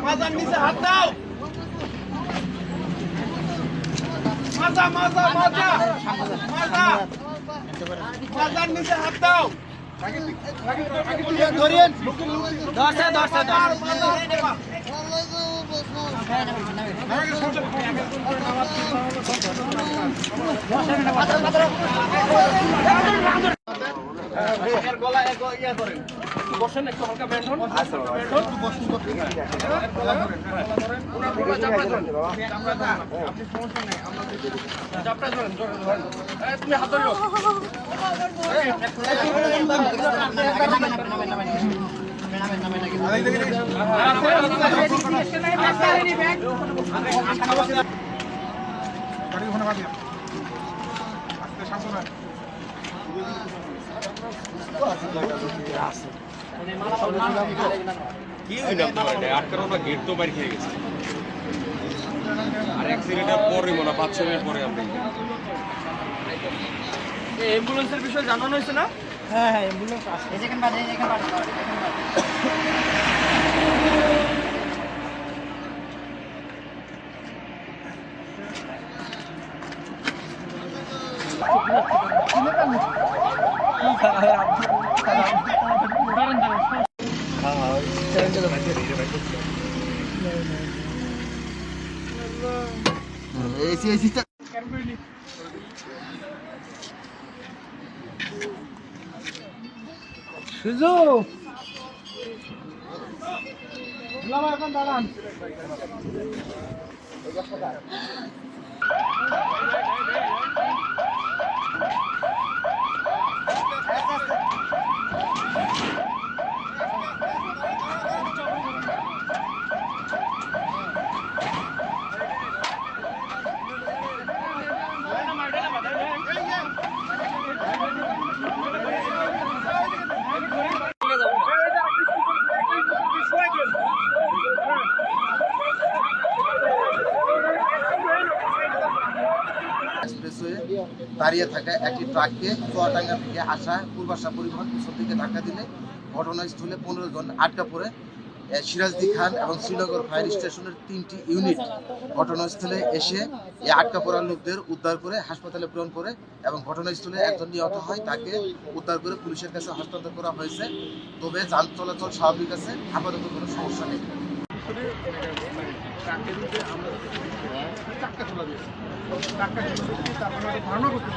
মাজার নিচে হাত দাও। মাজা মাজা মাজা মাজা মাজার নিচে হাত দাও। ধরেন দশে দশে গলা ইয়া করেন বসেন একটু হালকা ব্যান্ড হন তুমি হাত ধরো কি হইলাম তোমার আটকানো না গেট তো বাইরে খেয়ে গেছে আর অ্যাক্সিডেন্টের পরে মনে 5-6 মিনিট পরে আমরা অ্যাম্বুলেন্সের বিষয়ে জানানো হয়েছে না? হ্যাঁ হ্যাঁ অ্যাম্বুলেন্স আছে এই যেখানে বাজে সুযোগ এখন দাঁড়ান দাঁড়িয়ে থাকা একটি ট্রাককে চুয়াডাঙ্গা থেকে আসা পূর্বাশা পরিবহন পিছন থেকে ধাক্কা দিলে ঘটনাস্থলে 15 জন আটকা পড়ে সিরাজদি খান এবং শ্রীনগর ফায়ার স্টেশনের 3টি ইউনিট ঘটনাস্থলে এসে এই আটকা পড়া লোকদের উদ্ধার করে হাসপাতালে প্রেরণ করে এবং ঘটনাস্থলে একজন নিহত হয়, তাকে উদ্ধার করে পুলিশের কাছে হস্তান্তর করা হয়েছে। তবে যান চলাচল স্বাভাবিক আছে, আপাতত কোনো সমস্যা নেই। ধারণা করতে